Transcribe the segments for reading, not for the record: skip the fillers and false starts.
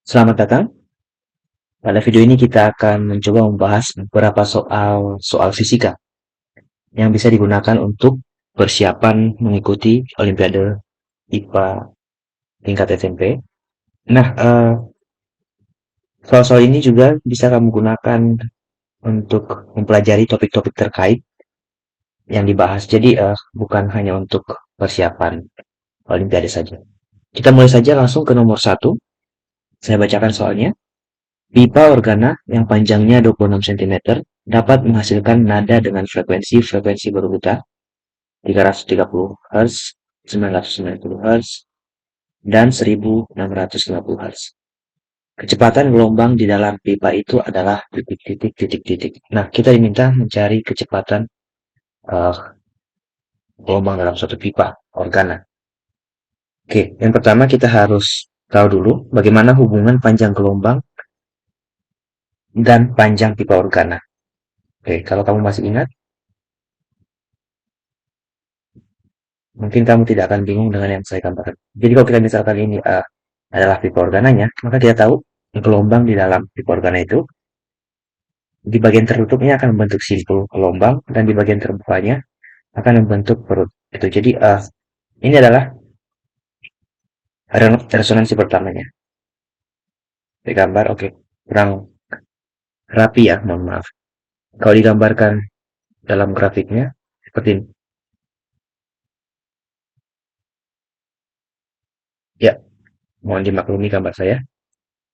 Selamat datang. Pada video ini kita akan mencoba membahas beberapa soal fisika yang bisa digunakan untuk persiapan mengikuti Olimpiade IPA tingkat SMP. Nah, soal-soal ini juga bisa kamu gunakan untuk mempelajari topik-topik terkait yang dibahas. Jadi, bukan hanya untuk persiapan Olimpiade saja. Kita mulai saja langsung ke nomor satu. Saya bacakan soalnya. Pipa organa yang panjangnya 26 cm dapat menghasilkan nada dengan frekuensi berurutan 330 Hz, 990 Hz, dan 1650 Hz. Kecepatan gelombang di dalam pipa itu adalah titik titik titik titik. Nah, kita diminta mencari kecepatan uh, gelombang dalam suatu pipa organa. Oke, yang pertama kita harus tahu dulu bagaimana hubungan panjang gelombang dan panjang pipa organa. Oke, kalau kamu masih ingat, mungkin kamu tidak akan bingung dengan yang saya gambarkan. Jadi kalau kita misalkan ini adalah pipa organanya, maka kita tahu gelombang di dalam pipa organa itu di bagian tertutupnya akan membentuk simpul gelombang dan di bagian terbukanya akan membentuk perut. Itu jadi ini adalah resonansi pertamanya. Digambar, oke, kurang rapi ya, mohon maaf. Kalau digambarkan dalam grafiknya seperti ini. Ya, mohon dimaklumi gambar saya.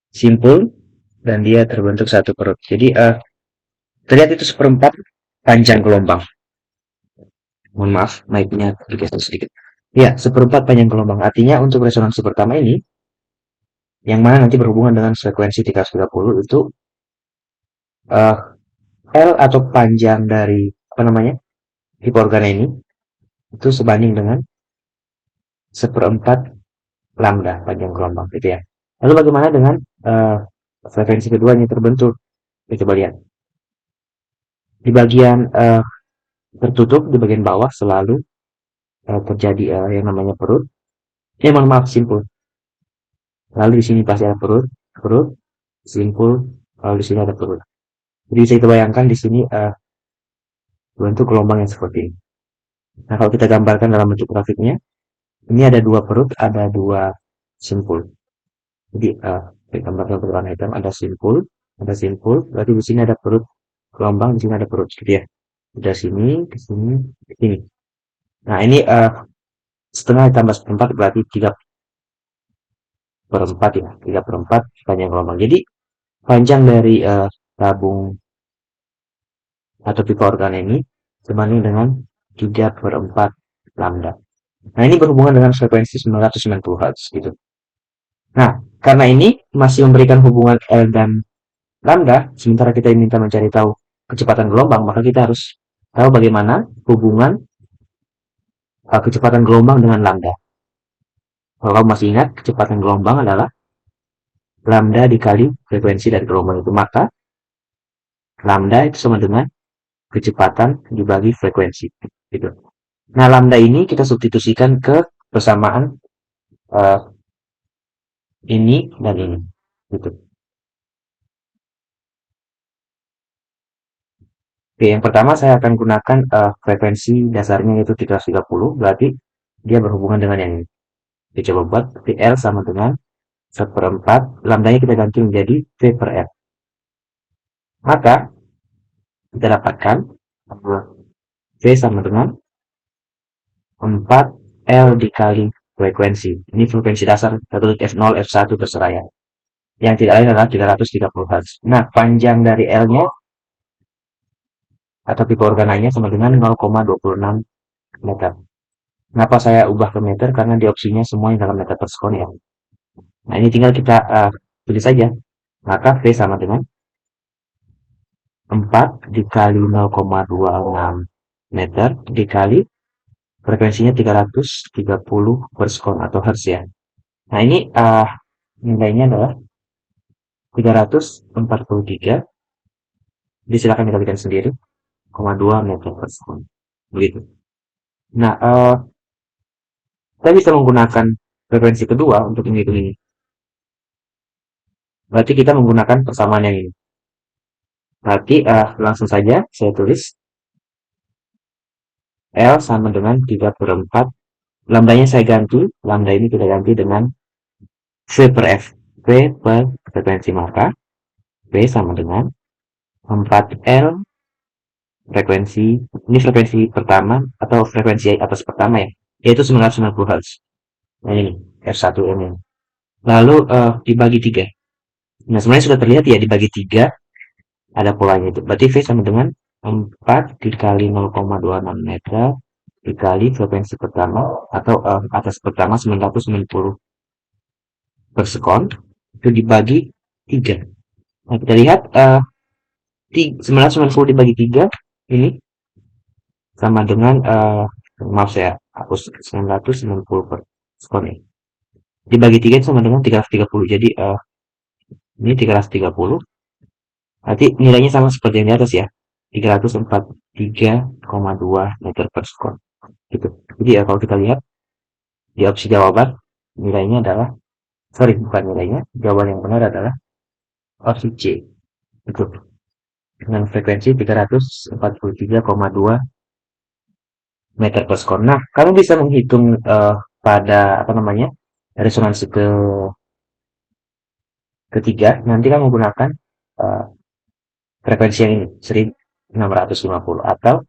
Simpul dan dia terbentuk satu perut. Jadi terlihat itu seperempat panjang gelombang. Mohon maaf, mic-nya bergeser sedikit. Ya, seperempat panjang gelombang. Artinya untuk resonansi pertama ini, yang mana nanti berhubungan dengan frekuensi 330 itu eh, L atau panjang dari apa namanya hiperorgana ini itu sebanding dengan seperempat lambda panjang gelombang gitu ya. Lalu bagaimana dengan eh, frekuensi kedua yang terbentuk? Kita coba lihat. Di bagian tertutup di bagian bawah selalu terjadi yang namanya perut. Mohon maaf simpul. Lalu di sini pasti ada perut, perut, simpul, lalu di sini ada perut. Jadi bisa kita bayangkan di sini bentuk gelombang yang seperti ini. Nah, kalau kita gambarkan dalam bentuk grafiknya, ini ada dua perut, ada dua simpul. Jadi kita gambarkan berwarna hitam, ada simpul, berarti di sini ada perut gelombang, di sini ada perut, gitu ya. Dari sini ke sini ke sini. Nah, ini setengah ditambah seperempat berarti 3/4 ya, 3/4 panjang gelombang. Jadi panjang dari tabung atau pipa organ ini sebanding dengan 3/4 lambda. Nah, ini berhubungan dengan frekuensi 990 Hz gitu. Nah, karena ini masih memberikan hubungan L dan lambda, sementara kita diminta mencari tahu kecepatan gelombang, maka kita harus tahu bagaimana hubungan kecepatan gelombang dengan lambda. Kalau kamu masih ingat, kecepatan gelombang adalah lambda dikali frekuensi dari gelombang itu, maka lambda itu sama dengan kecepatan dibagi frekuensi. Gitu. Nah, lambda ini kita substitusikan ke persamaan uh, ini dan ini. Gitu. Oke, yang pertama saya akan gunakan frekuensi dasarnya yaitu 330, berarti dia berhubungan dengan yang ini. Kita coba buat, L sama dengan seperempat, lambdanya kita ganti menjadi V per L. Maka, kita dapatkan V sama dengan 4 L dikali frekuensi. Ini frekuensi dasar, tertulis F0, F1 terserah ya. Yang tidak lain adalah 330 Hz. Nah, panjang dari L-nya atau tipe organanya sama dengan 0,26 meter. Kenapa saya ubah ke meter? Karena di opsinya semuanya dalam meter per sekon ya. Nah, ini tinggal kita pilih saja. Maka V sama dengan 4 dikali 0,26 meter dikali frekuensinya 330 per sekon atau hertz ya. Nah, ini nilainya adalah 343. Silakan dikalikan sendiri, 0,2 meter per sekon. Begitu. Nah, kita bisa menggunakan frekuensi kedua untuk menghitung ini. Berarti kita menggunakan persamaan yang ini. Berarti langsung saja saya tulis L sama dengan 3/4. Lambdanya saya ganti, lambda ini kita ganti dengan V per F. V per frekuensi, maka V sama dengan 4L frekuensi, ini frekuensi pertama atau frekuensi atas pertama ya, yaitu 990 Hz. Nah ini, F1 ini. Lalu dibagi 3. Nah sebenarnya sudah terlihat ya dibagi 3, ada polanya itu. Berarti V sama dengan 4 dikali 0,26 meter dikali frekuensi pertama atau atas pertama 990 per sekon, itu dibagi 3. Nah kita lihat 990 dibagi 3 ini sama dengan maaf saya hapus 990 per sekon ya. Dibagi 3 itu sama dengan 330. Jadi ini 330. Berarti nilainya sama seperti yang di atas ya. 343,2 meter per sekon. Gitu. Jadi kalau kita lihat di opsi jawaban, nilainya adalah, sorry bukan nilainya, jawaban yang benar adalah opsi C. Itu. Dengan frekuensi 343,2 meter per sekon. Nah, kamu bisa menghitung pada apa namanya resonansi ketiga. Nanti kamu menggunakan uh, frekuensi yang ini 1650 atau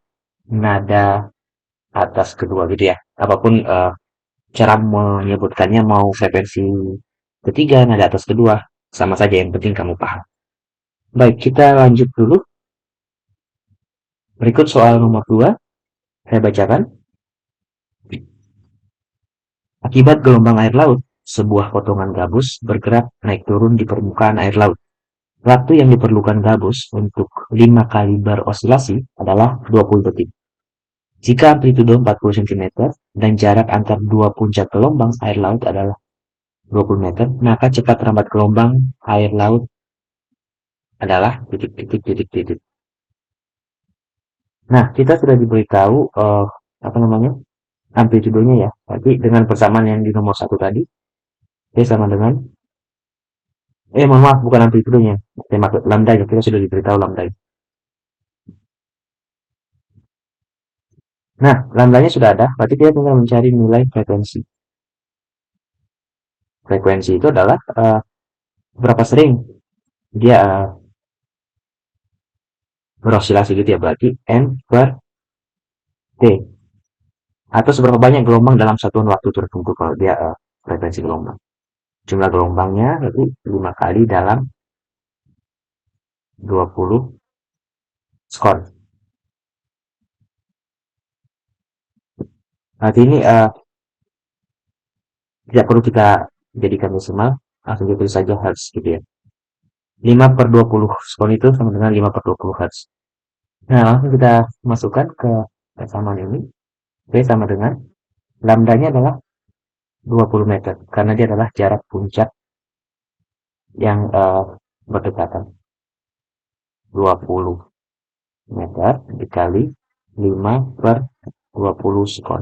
nada atas kedua gitu ya. Apapun cara menyebutkannya, mau frekuensi ketiga, nada atas kedua, sama saja, yang penting kamu paham. Baik, kita lanjut dulu. Berikut soal nomor 2, saya bacakan. Akibat gelombang air laut, sebuah potongan gabus bergerak naik turun di permukaan air laut. Waktu yang diperlukan gabus untuk 5 kali berosilasi adalah 20 detik. Jika amplitudo 40 cm dan jarak antar dua puncak gelombang air laut adalah 20 meter, maka cepat rambat gelombang air laut adalah titik. Nah, kita sudah diberitahu apa namanya amplitudonya ya. Jadi dengan persamaan yang di nomor 1 tadi, D sama dengan mohon maaf, bukan amplitudonya. Saya maksud lambda, kita sudah diberitahu lambda. Nah, lambdanya sudah ada, berarti kita tinggal mencari nilai frekuensi. Frekuensi itu adalah berapa sering dia berosilasi gitu ya, berarti N per T. Atau seberapa banyak gelombang dalam satuan waktu tertentu kalau dia frekuensi gelombang. Jumlah gelombangnya berarti 5 kali dalam 20 skor. Berarti ini tidak perlu kita jadikan desimal, langsung ditulis saja Hertz gitu ya. 5/20 skor itu sama dengan 5/20 Hertz. Nah, langsung kita masukkan ke persamaan ini. B sama dengan lambdanya adalah 20 meter, karena dia adalah jarak puncak yang berdekatan. 20 meter dikali 5/20 skor.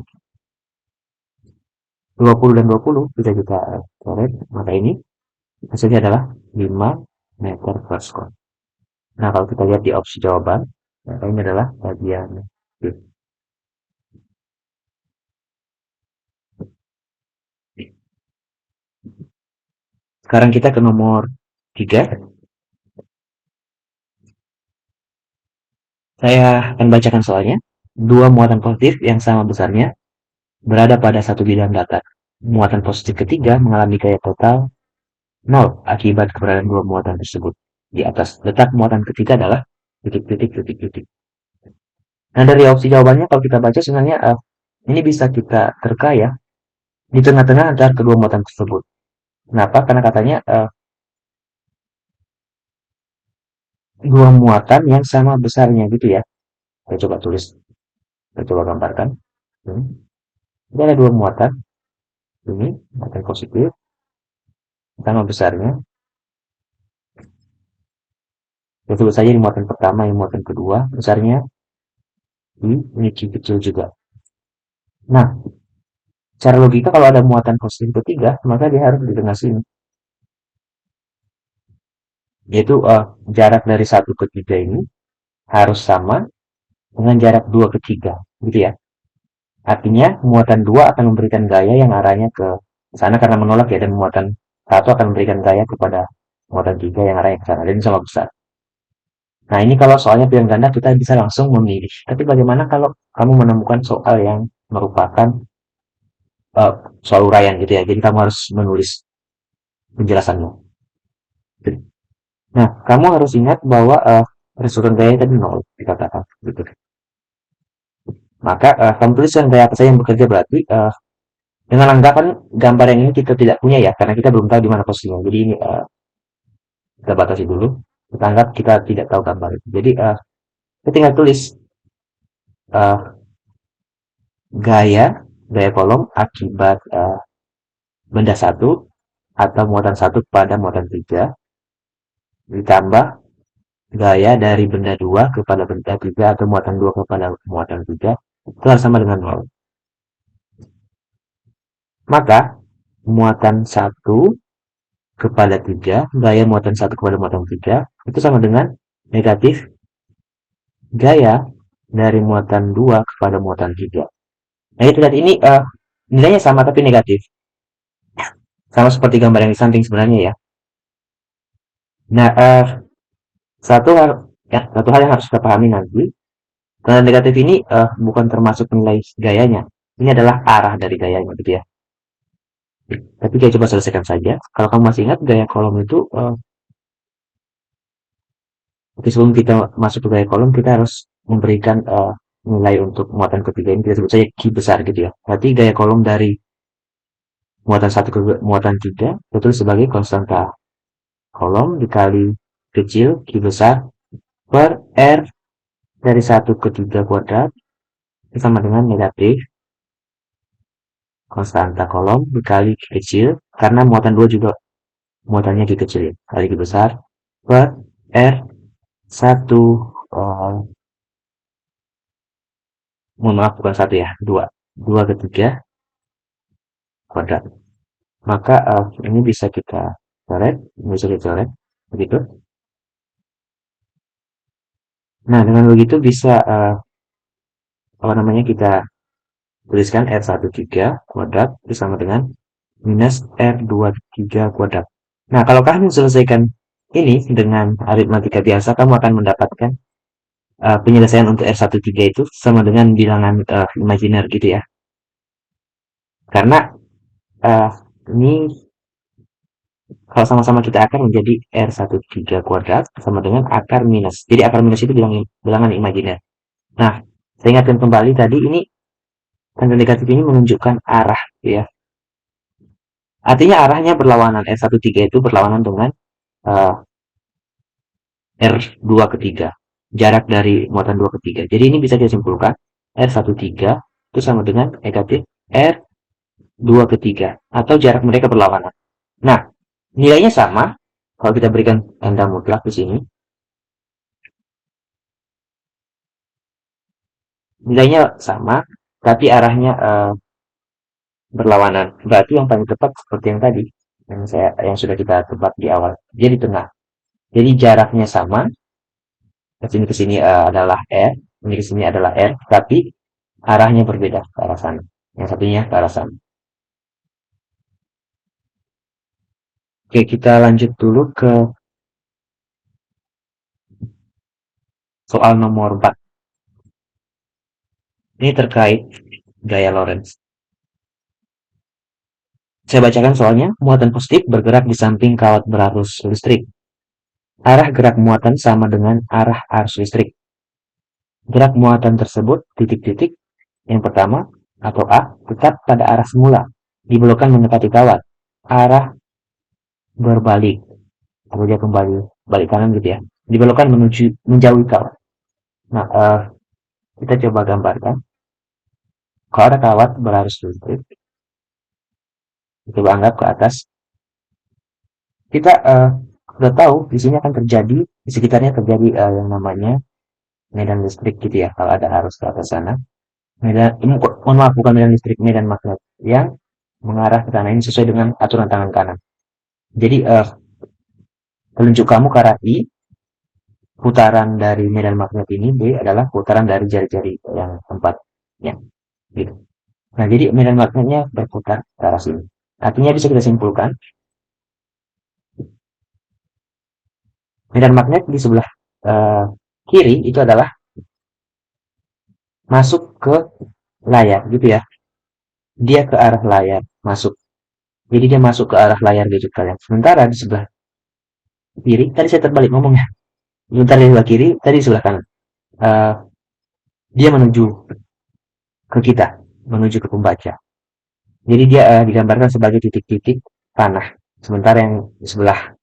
20 dan 20 bisa kita coret, maka ini hasilnya adalah 5 meter per skor. Nah, kalau kita lihat di opsi jawaban, maka ini adalah bagian B. Sekarang kita ke nomor 3. Saya akan bacakan soalnya. Dua muatan positif yang sama besarnya berada pada satu bidang datar. Muatan positif ketiga mengalami gaya total 0 akibat keberadaan dua muatan tersebut. Di atas letak muatan ketiga adalah titik. Nah, dari opsi jawabannya kalau kita baca sebenarnya ini bisa kita terka ya di tengah-tengah antara kedua muatan tersebut. Kenapa? Karena katanya dua muatan yang sama besarnya gitu ya. Saya coba tulis, saya coba gambarkan. Ini ada dua muatan, ini muatan positif sama besarnya. Ya, sebut saja ini muatan pertama, ini muatan kedua, besarnya ini kecil juga. Nah, secara logika kalau ada muatan positif ketiga, maka dia harus di tengah sini. yaitu jarak dari satu ke 3 ini harus sama dengan jarak 2 ke 3, gitu ya. Artinya muatan 2 akan memberikan gaya yang arahnya ke sana karena menolak ya, dan muatan satu akan memberikan gaya kepada muatan 3 yang arahnya ke sana, dan sama besar. Nah, ini kalau soalnya pilihan ganda kita bisa langsung memilih. Tapi bagaimana kalau kamu menemukan soal yang merupakan eh, soal uraian gitu ya. Jadi kamu harus menulis penjelasannya. Nah, kamu harus ingat bahwa resultan gaya tadi nol dikatakan gitu. Maka kamu tuliskan gaya apa saja yang bekerja, berarti dengan anggapan gambar yang ini kita tidak punya ya, karena kita belum tahu di mana posisinya. Jadi ini kita batasi dulu. Kita anggap kita tidak tahu gambar itu. Jadi kita tinggal tulis eh, gaya gaya kolom akibat benda satu atau muatan satu pada muatan 3 ditambah gaya dari benda 2 kepada benda 3 atau muatan 2 kepada muatan 3 itu harus sama dengan nol. Maka muatan satu kepada 3, gaya muatan satu kepada muatan 3 itu sama dengan negatif gaya dari muatan 2 kepada muatan 3. Nah, itu lihat ini nilainya sama tapi negatif. Sama seperti gambar yang di samping sebenarnya ya. Nah, satu hal satu hal yang harus kita pahami nanti, tanda negatif ini bukan termasuk nilai gayanya. Ini adalah arah dari gayanya gitu ya. Tapi kita coba selesaikan saja. Kalau kamu masih ingat gaya kolom itu, sebelum kita masuk ke gaya kolom, kita harus memberikan nilai untuk muatan ketiga ini kita sebut saja Q besar gitu ya. Berarti gaya kolom dari muatan satu ke muatan 3 itu sebagai konstanta kolom dikali kecil Q besar per R dari satu ke 3 kuadrat sama dengan negatif konstanta kolom dikali Q kecil, karena muatan 2 juga muatannya Q kecil ya, kali Q besar per R satu, mohon maaf bukan satu ya, dua ke 3 kuadrat. Maka ini bisa kita coret, bisa kita coret begitu. Nah, dengan begitu bisa apa namanya, kita tuliskan R13 kuadrat itu sama dengan minus R23 kuadrat. Nah, kalau kamu selesaikan ini dengan aritmatika biasa, kamu akan mendapatkan penyelesaian untuk R13 itu sama dengan bilangan imajiner gitu ya. Karena uh, ini kalau sama-sama kita akar menjadi R13 kuadrat sama dengan akar minus. Jadi akar minus itu bilangan imajiner. Nah, saya ingatkan kembali tadi, ini tanda negatif ini menunjukkan arah ya. Artinya arahnya berlawanan. R13 itu berlawanan dengan uh, R2 ke 3. Jarak dari muatan 2 ke 3. Jadi ini bisa disimpulkan R13 itu sama dengan negatif R2 ke 3. Atau jarak mereka berlawanan. Nah, nilainya sama. Kalau kita berikan tanda mutlak di sini, nilainya sama, tapi arahnya berlawanan. Berarti yang paling tepat seperti yang tadi, yang sudah kita tebak di awal. Dia di tengah. Jadi jaraknya sama, ke sini adalah R, ini ke sini adalah R, tapi arahnya berbeda ke arah sana. Yang satunya ke arah sana. Oke, kita lanjut dulu ke soal nomor 4. Ini terkait gaya Lorentz. Saya bacakan soalnya. Muatan positif bergerak di samping kawat berarus listrik. Arah gerak muatan sama dengan arah arus listrik. Gerak muatan tersebut, titik-titik, yang pertama, atau A, tetap pada arah semula, dibelokkan mendekati kawat. Arah berbalik, atau dia kembali balik kanan gitu ya. Dibelokkan menuju menjauhi kawat. Nah, kita coba gambarkan. Kalau ada kawat berarus listrik, coba anggap ke atas. Kita sudah tahu di sini akan terjadi, di sekitarnya terjadi yang namanya medan listrik gitu ya. Kalau ada arus ke atas sana, medan, mohon maaf, bukan medan listrik, medan magnet yang mengarah ke sana ini sesuai dengan aturan tangan kanan. Jadi telunjuk kamu ke arah I, putaran dari medan magnet ini B adalah putaran dari jari-jari yang tempatnya. Gitu. Nah, jadi medan magnetnya berputar ke arah sini. Artinya bisa kita simpulkan, medan magnet di sebelah kiri itu adalah masuk ke layar, gitu ya. Dia ke arah layar, masuk. Jadi dia masuk ke arah layar gadget kalian. Sementara di sebelah kiri, tadi saya terbalik ngomongnya. Sebentar di sebelah kiri, tadi di sebelah kanan. Eh, dia menuju ke kita, menuju ke pembaca. Jadi dia digambarkan sebagai titik-titik panah. Sementara yang di sebelah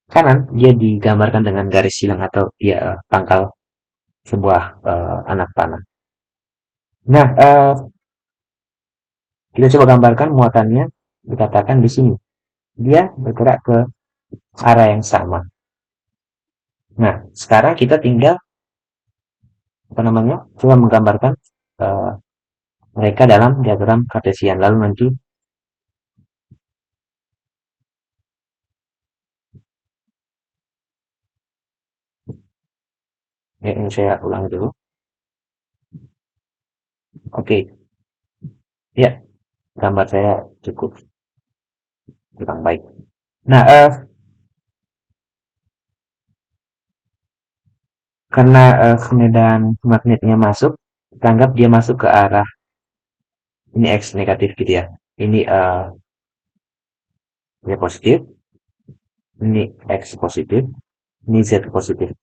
kanan, dia digambarkan dengan garis silang atau dia pangkal sebuah anak panah. Nah, kita coba gambarkan muatannya, dikatakan di sini. Dia bergerak ke arah yang sama. Nah, sekarang kita tinggal apa namanya? Coba menggambarkan uh, mereka dalam diagram kartesian. Lalu nanti ini saya ulang dulu. Oke, ya, gambar saya cukup kurang baik. Nah, karena medan magnetnya masuk, kita anggap dia masuk ke arah ini X negatif gitu ya. Ini Y positif, ini X positif, ini Z positif.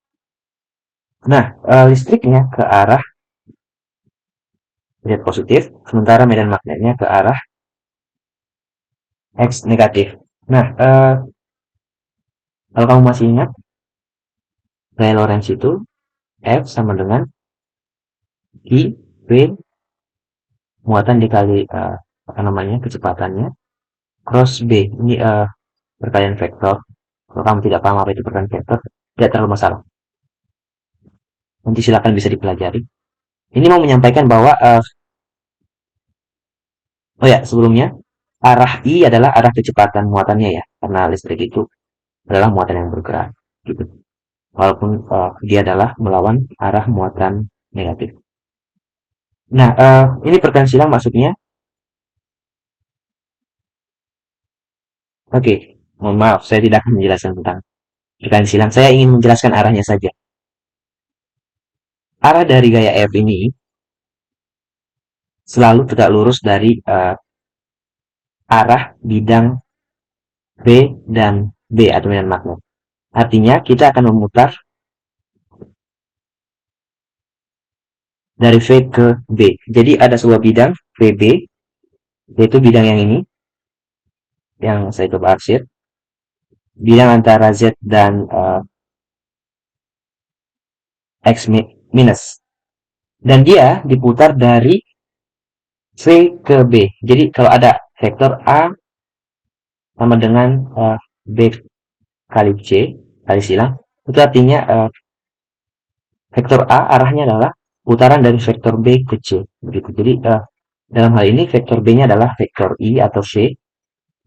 Nah, listriknya ke arah Z positif, sementara medan magnetnya ke arah X negatif. Nah, kalau kamu masih ingat, gaya Lorentz itu F sama dengan I V muatan dikali apa namanya kecepatannya cross B. Ini perkalian vektor. Kalau kamu tidak paham apa itu perkalian vektor, tidak terlalu masalah. Nanti silakan bisa dipelajari. Ini mau menyampaikan bahwa oh ya sebelumnya arah I adalah arah kecepatan muatannya ya, karena listrik itu adalah muatan yang bergerak. Gitu. Walaupun dia adalah melawan arah muatan negatif. Nah, ini perkalian silang maksudnya. Oke, mohon maaf, saya tidak akan menjelaskan tentang perkalian silang. Saya ingin menjelaskan arahnya saja. Arah dari gaya F ini selalu tegak lurus dari arah bidang B dan B atau medan magnet. Artinya kita akan memutar dari V ke B. Jadi ada sebuah bidang VB, yaitu bidang yang ini, yang saya coba arsir. Bidang antara Z dan X minus. Dan dia diputar dari V ke B. Jadi kalau ada vektor A sama dengan B kali C, kali silang, itu artinya vektor A arahnya adalah putaran dari vektor B ke C. Begitu. Jadi dalam hal ini vektor B-nya adalah vektor I atau C,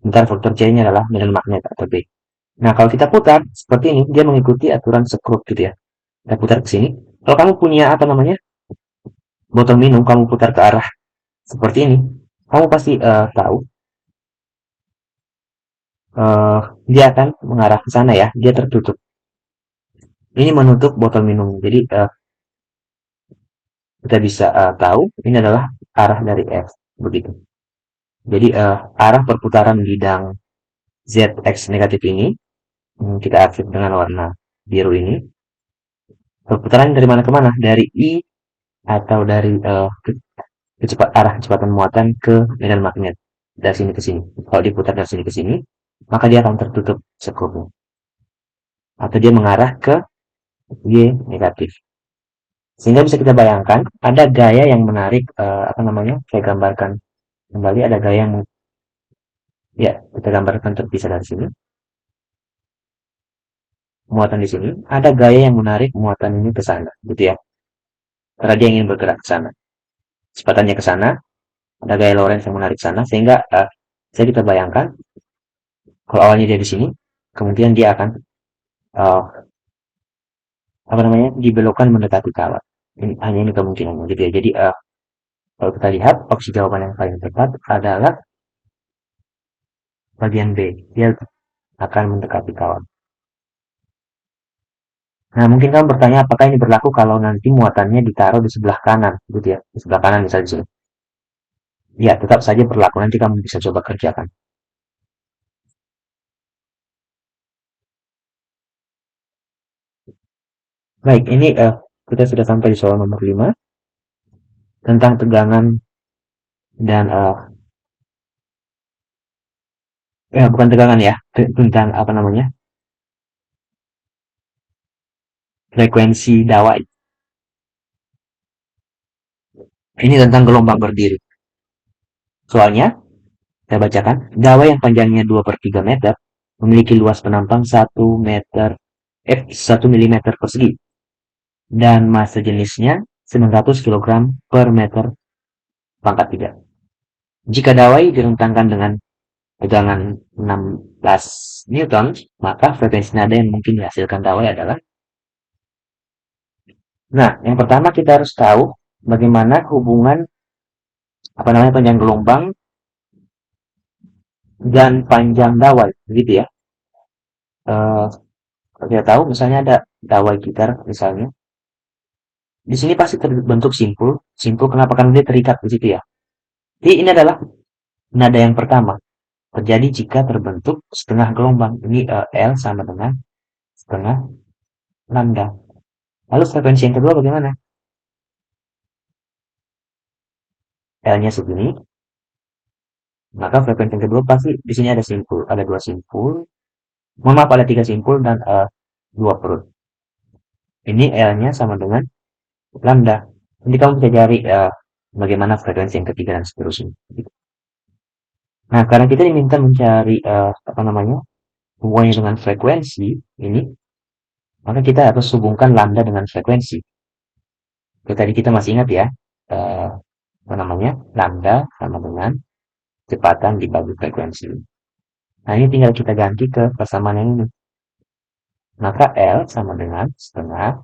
sementara vektor C-nya adalah medan magnet atau B. Nah, kalau kita putar seperti ini, dia mengikuti aturan sekrup gitu ya. Kita putar ke sini. Kalau kamu punya apa namanya botol minum, kamu putar ke arah seperti ini, kamu pasti tahu uh, dia akan mengarah ke sana ya. Dia tertutup. Ini menutup botol minum. Jadi kita bisa tahu ini adalah arah dari F begitu. Jadi arah perputaran bidang ZX negatif ini kita arsip dengan warna biru ini. Perputaran dari mana ke mana? Dari I atau dari arah kecepatan muatan ke medan magnet dari sini ke sini. Kalau diputar dari sini ke sini, maka dia akan tertutup sekrupnya. Atau dia mengarah ke Y negatif. Sehingga bisa kita bayangkan ada gaya yang menarik apa namanya? Saya gambarkan kembali ada gaya yang ya kita gambarkan terpisah dari sini. Muatan di sini ada gaya yang menarik muatan ini ke sana, gitu ya. Karena dia ingin bergerak ke sana. Kecepatannya ke sana, ada gaya Lorentz yang menarik ke sana sehingga saya kita bayangkan kalau awalnya dia di sini, kemudian dia akan uh, apa namanya, dibelokkan mendekati kawat. Hanya ini kemungkinannya gitu ya. Jadi kalau kita lihat opsi jawaban yang paling tepat adalah bagian B. Dia akan mendekati kawat. Nah, mungkin kamu bertanya apakah ini berlaku kalau nanti muatannya ditaruh di sebelah kanan, gitu ya. Di sebelah kanan misalnya di sini. Ya, tetap saja berlaku. Nanti kamu bisa coba kerjakan. Baik, ini kita sudah sampai di soal nomor 5 tentang tegangan dan bukan tegangan ya, tentang apa namanya? Frekuensi dawai. Ini tentang gelombang berdiri. Soalnya, saya bacakan, dawai yang panjangnya 2/3 meter memiliki luas penampang 1 milimeter persegi dan massa jenisnya 900 kilogram per meter pangkat 3. Jika dawai direntangkan dengan tegangan 16 Newton, maka frekuensi nada yang mungkin dihasilkan dawai adalah. Nah, yang pertama kita harus tahu bagaimana hubungan apa namanya panjang gelombang dan panjang dawai, gitu ya. Eh, Kalau kita tahu, misalnya ada dawai gitar, misalnya, di sini pasti terbentuk simpul. Simpul kenapa? Karena dia terikat di situ ya. Jadi ini adalah nada yang pertama. Terjadi jika terbentuk setengah gelombang. Ini L sama dengan setengah lambda. Lalu frekuensi yang kedua bagaimana? L-nya segini, maka frekuensi yang kedua pasti di sini ada simpul, ada dua simpul. Mohon maaf, ada tiga simpul dan dua perut. Ini L-nya sama dengan lambda. Nanti kamu bisa cari bagaimana frekuensi yang ketiga dan seterusnya. Nah, karena kita diminta mencari apa namanya hubungannya dengan frekuensi ini, maka kita harus hubungkan lambda dengan frekuensi. Jadi tadi kita masih ingat ya, eh, apa namanya lambda sama dengan kecepatan dibagi frekuensi. Nah, ini tinggal kita ganti ke persamaan yang ini. Maka L sama dengan setengah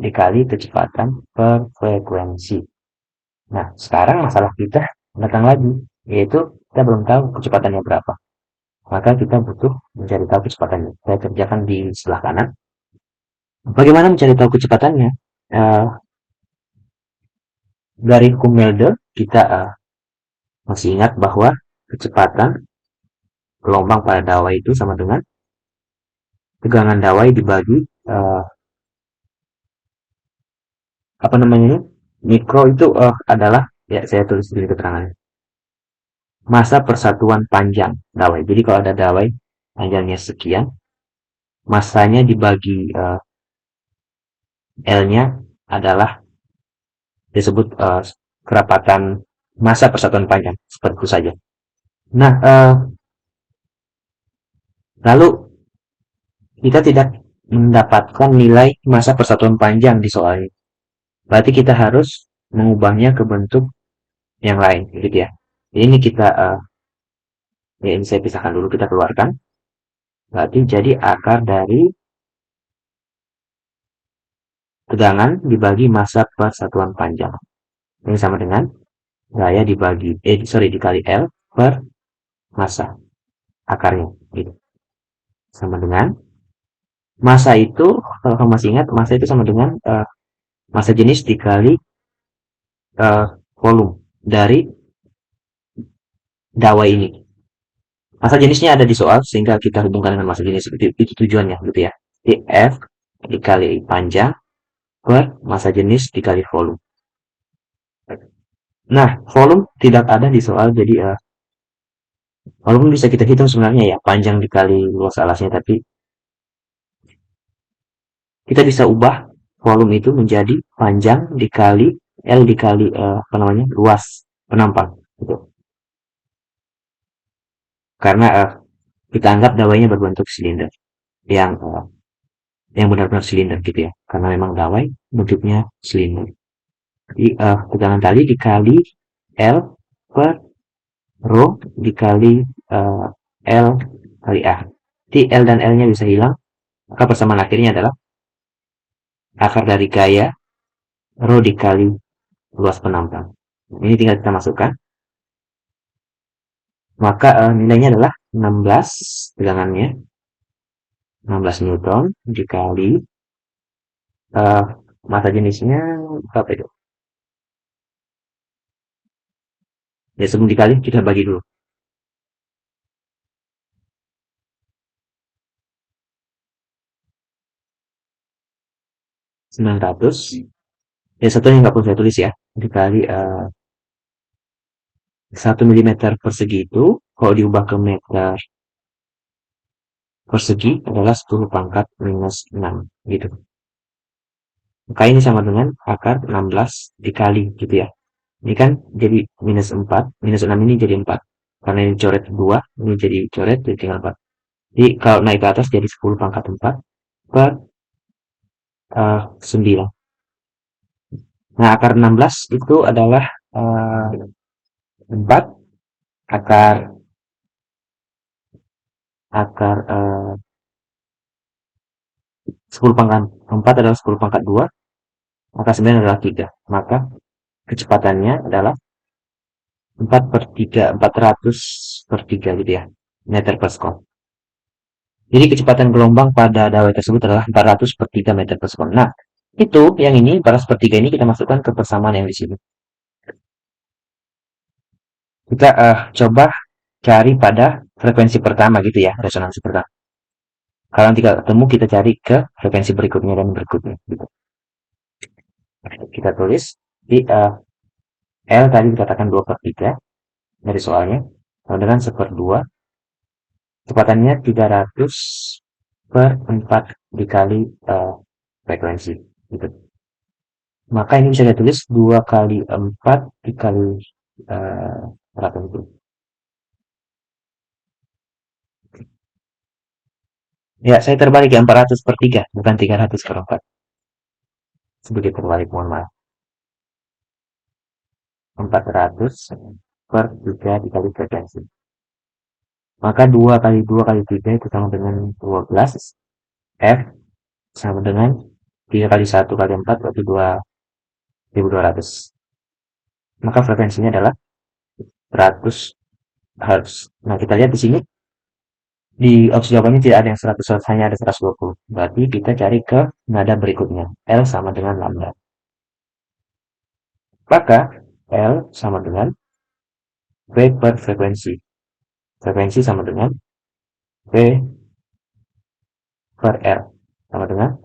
dikali kecepatan per frekuensi. Nah, sekarang masalah kita datang lagi, yaitu kita belum tahu kecepatannya berapa. Maka kita butuh mencari tahu kecepatannya. Saya kerjakan di sebelah kanan. Bagaimana mencari tahu kecepatannya? Eh, dari hukum Melde, kita masih ingat bahwa kecepatan gelombang pada dawai itu sama dengan tegangan dawai dibagi eh, apa namanya mikro itu adalah ya saya tulis di keterangannya massa persatuan panjang dawai. Jadi kalau ada dawai panjangnya sekian, massanya dibagi L-nya adalah disebut kerapatan massa persatuan panjang seperti itu saja. Nah, lalu kita tidak mendapatkan nilai massa persatuan panjang di soal ini. Berarti kita harus mengubahnya ke bentuk yang lain, gitu ya. Ini kita, ya ini saya pisahkan dulu, kita keluarkan. Berarti jadi akar dari tegangan dibagi massa persatuan panjang. Ini sama dengan gaya dibagi, dikali L per massa akarnya, gitu. Sama dengan massa itu, kalau kamu masih ingat, massa itu sama dengan massa jenis dikali volume dari dawai ini. Massa jenisnya ada di soal sehingga kita hubungkan dengan massa jenis itu tujuannya gitu ya. Jadi F dikali panjang per massa jenis dikali volume. Nah, volume tidak ada di soal jadi walaupun bisa kita hitung sebenarnya ya panjang dikali luas alasnya, tapi kita bisa ubah volume itu menjadi panjang dikali L dikali apa namanya luas penampang gitu. Karena kita anggap dawainya berbentuk silinder yang benar-benar silinder gitu ya, karena memang dawai bentuknya silinder. Jadi tegangan tali dikali L per rho dikali L kali A. Jadi L dan L-nya bisa hilang, maka persamaan akhirnya adalah akar dari gaya rho dikali luas penambang. Ini tinggal kita masukkan. Maka nilainya adalah 16 tegangannya, 16 Newton dikali eh, massa jenisnya berapa itu? Ya sebelum dikali kita bagi dulu. 900. Ya satunya nggak perlu saya tulis ya. Dikali 1 mm persegi itu kalau diubah ke meter persegi adalah 10 pangkat minus 6 gitu. Maka ini sama dengan akar 16 dikali gitu ya. Ini kan jadi minus 4, minus 6 ini jadi 4. Karena ini coret 2, ini jadi coret jadi tinggal 4. Jadi kalau naik ke atas jadi 10 pangkat 4 per 9. Nah, akar 16 itu adalah 4 akar akar 10 pangkat 4 adalah 10 pangkat 2, maka 9 adalah 3. Maka kecepatannya adalah 4 per 3, 400 per 3 gitu ya, meter per sekon. Jadi kecepatan gelombang pada dawai tersebut adalah 400 per 3 meter per sekon. Nah, itu yang ini 400 per 3 ini kita masukkan ke persamaan yang di sini. Kita coba cari pada frekuensi pertama gitu ya, resonansi pertama. Kalau tidak ketemu kita cari ke frekuensi berikutnya dan berikutnya. Gitu. Kita tulis di L tadi dikatakan 2 per 3 dari soalnya. Sama dengan 1/2. Kecepatannya 300 per 4 dikali frekuensi. Gitu. Maka ini bisa ditulis 2 kali 4 dikali berapa itu? Ya, saya terbalik ya 400 per 3, bukan 300 per 4. Sedikit terbalik, mohon maaf. 400 per 3 dikali frekuensi. Maka 2 kali 2 kali 3 itu sama dengan 12. F sama dengan 3 kali 1 kali 4 berarti 2.200. Maka frekuensinya adalah 100 Hz. Nah, kita lihat di sini di opsi jawabannya tidak ada yang 100 Hz, hanya ada 120. Berarti kita cari ke nada berikutnya. L sama dengan lambda. Maka L sama dengan V per frekuensi. Frekuensi sama dengan V per L. Sama dengan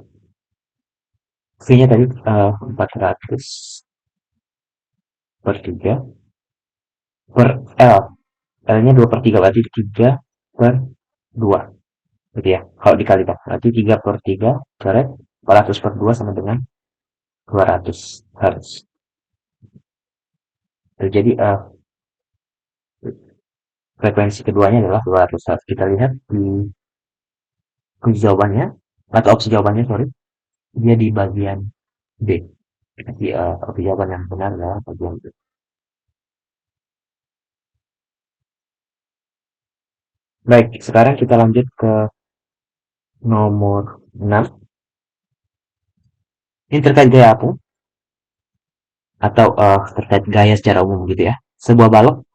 V-nya tadi 400 per 3 per L. L-nya 2 per 3 berarti 3 per 2. Gitu ya. Kalau dikalikan. Berarti 3 per 3 coret 400 per 2 sama dengan 200 Hz. Jadi frekuensi keduanya adalah 200 Hz. Kita lihat di kunci jawabannya, atau opsi jawabannya, sorry. Dia di bagian B. Jadi opsi jawaban yang benar adalah bagian B. Baik, sekarang kita lanjut ke nomor 6. Ini terkait gaya apung atau terkait gaya secara umum gitu ya. Sebuah balok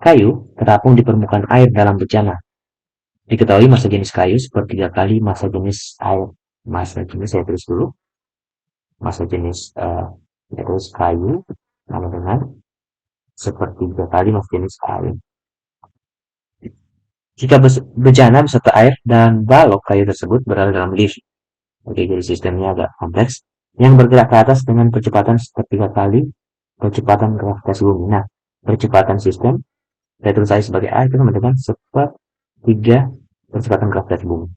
kayu terapung di permukaan air dalam bejana. Diketahui massa jenis kayu sepertiga kali massa jenis air. Massa jenis saya tulis dulu. Massa jenis saya tulis kayu sama dengan sepertiga kali massa jenis air. Jika bejana beserta air dan balok kayu tersebut berada dalam lift. Oke, jadi sistemnya agak kompleks. Yang bergerak ke atas dengan percepatan sepertiga kali percepatan gravitasi bumi. Nah, percepatan sistem saya tulis saya sebagai A itu sama dengan sepertiga percepatan gravitasi bumi.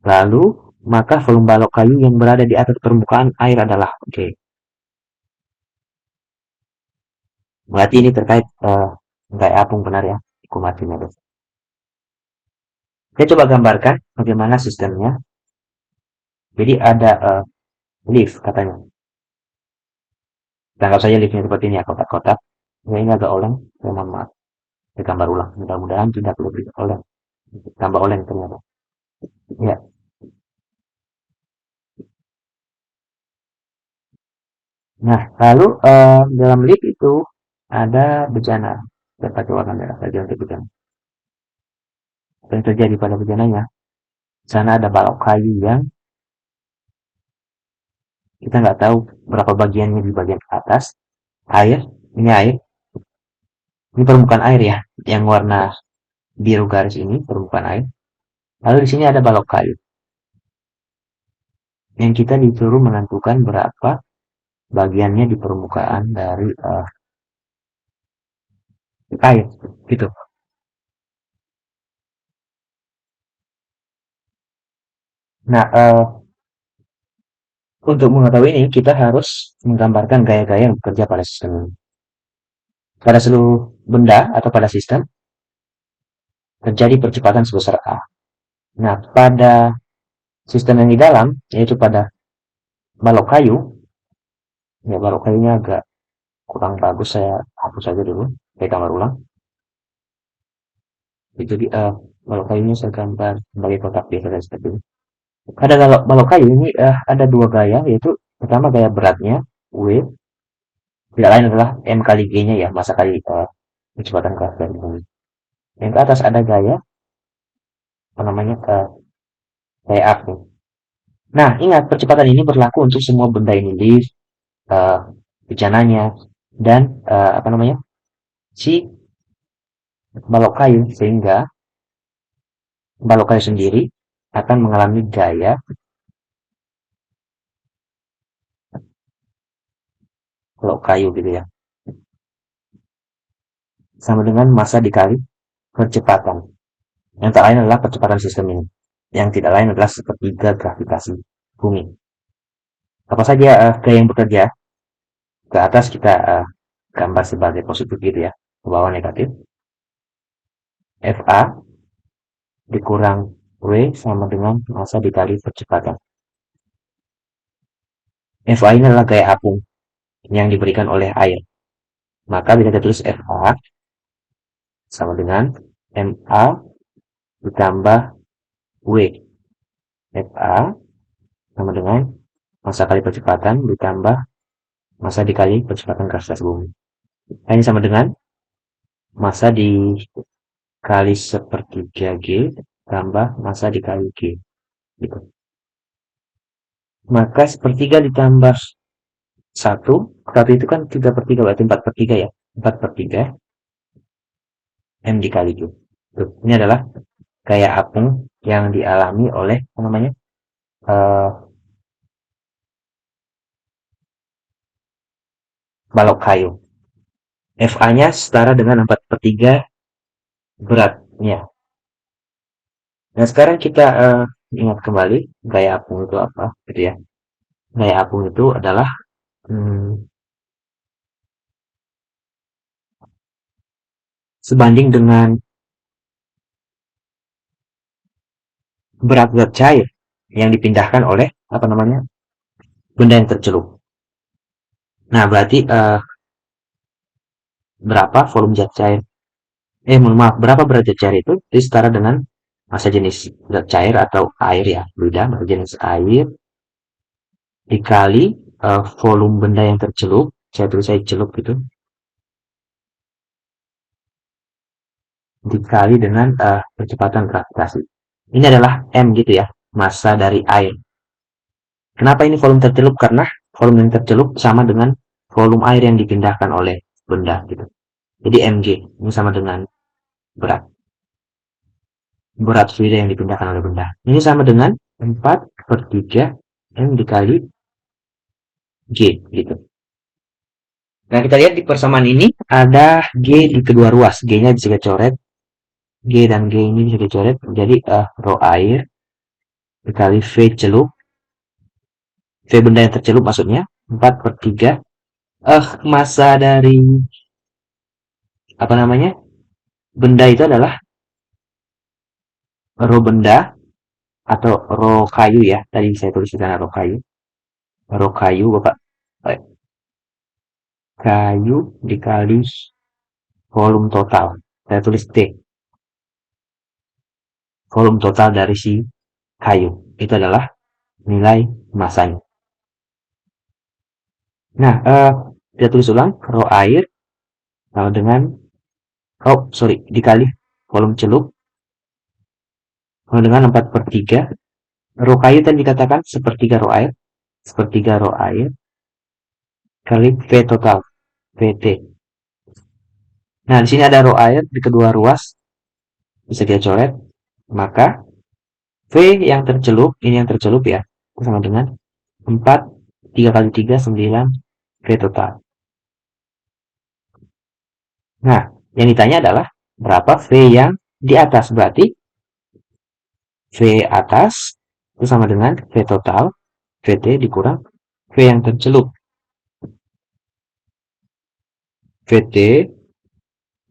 Lalu, maka volume balok kayu yang berada di atas permukaan air adalah oke. Berarti ini terkait kayak apung benar ya, kumatinya. Saya coba gambarkan bagaimana sistemnya. Jadi ada lift katanya. Kita anggap saja liftnya seperti ini ya, kotak-kotak. Ya, ini agak oleng, saya mohon maaf. Saya gambar ulang. Mudah-mudahan tidak lebih oleng. tambah oleng ternyata. Ya. Nah, lalu dalam lift itu ada bejana. Saya pakai warna merah saja untuk bejana. Apa yang terjadi pada bejananya? Di sana ada balok kayu yang kita nggak tahu berapa bagiannya di bagian atas. Air, ini air, ini permukaan air ya, yang warna biru garis ini permukaan air. Lalu di sini ada balok kayu yang kita disuruh menentukan berapa bagiannya di permukaan dari air, gitu. Nah, untuk mengetahui ini kita harus menggambarkan gaya-gaya yang bekerja pada sistem ini. Pada seluruh benda atau pada sistem terjadi percepatan sebesar A. Nah, pada sistem yang di dalam, yaitu pada balok kayu, ya balok kayunya agak kurang bagus, saya hapus saja dulu, saya gambar ulang. Jadi balok kayunya saya gambar sebagai kotak biasa dan seperti ini. Pada balok kayu ini ada dua gaya, yaitu pertama gaya beratnya W, tidak lain adalah M kali G-nya ya, massa kali kecepatan keras dari bumi. Yang ke atas ada gaya apa namanya gaya aku. Nah, ingat percepatan ini berlaku untuk semua benda ini, lift, eh, bencananya, dan apa namanya si balok kayu, sehingga balok kayu sendiri akan mengalami gaya balok kayu gitu ya, sama dengan massa dikali percepatan. Yang tak lain adalah percepatan sistem ini. Yang tidak lain adalah sepertiga gravitasi bumi. Apa saja gaya yang bekerja ke atas kita gambar sebagai positif gitu ya, ke bawah negatif. FA dikurang W sama dengan massa dikali percepatan. FA ini adalah gaya apung yang diberikan oleh air. Maka bisa ditulis FA sama dengan MA ditambah W. FA sama dengan massa kali percepatan ditambah massa dikali percepatan gravitasi bumi. Ini sama dengan massa dikali sepertiga G tambah massa dikali G. Gitu. Maka sepertiga ditambah satu, satu itu kan 3 per 3 berarti 4 per 3 ya. 4 per 3 M dikali Q. Tuh, ini adalah gaya apung yang dialami oleh apa namanya eh, balok kayu. FA-nya setara dengan 4 per 3 beratnya. Nah, sekarang kita ingat kembali gaya apung itu apa, gitu ya. Gaya apung itu adalah hmm, sebanding dengan berat zat cair yang dipindahkan oleh apa namanya benda yang tercelup. Nah, berarti berapa volume zat cair? Mohon maaf, berapa berat zat cair itu setara dengan massa jenis zat cair atau air ya, beda massa jenis air dikali volume benda yang tercelup. Saya tulis saya celup gitu, dikali dengan percepatan gravitasi. Ini adalah M gitu ya, massa dari air. Kenapa ini volume tercelup? Karena volume yang tercelup sama dengan volume air yang dipindahkan oleh benda gitu. Jadi mg ini sama dengan berat berat fluida yang dipindahkan oleh benda. Ini sama dengan 4 per 3 M dikali G gitu. Nah, kita lihat di persamaan ini ada G di kedua ruas. G-nya bisa kita coret. G dan G ini bisa dicoret menjadi rho air dikali V celup. V benda yang tercelup maksudnya. 4 per 3. Massa dari apa namanya benda itu adalah rho benda atau rho kayu ya. Tadi saya tulis di sana rho kayu. Rho kayu, Bapak. Kayu dikali volume total. Saya tulis T. volume total dari si kayu. Itu adalah nilai masanya. Nah, kita tulis ulang, rho air sama dengan, dikali volume celup sama dengan 4/3. Rho kayu tadi dikatakan sepertiga rho air, sepertiga rho air kali V total, VT. Nah, di sini ada rho air di kedua ruas, bisa kita coret, maka V yang tercelup, ini yang tercelup ya, sama dengan 4, 3 kali 3, 9, V total. Nah, yang ditanya adalah berapa V yang di atas, berarti V atas itu sama dengan V total, VT dikurang V yang tercelup. VT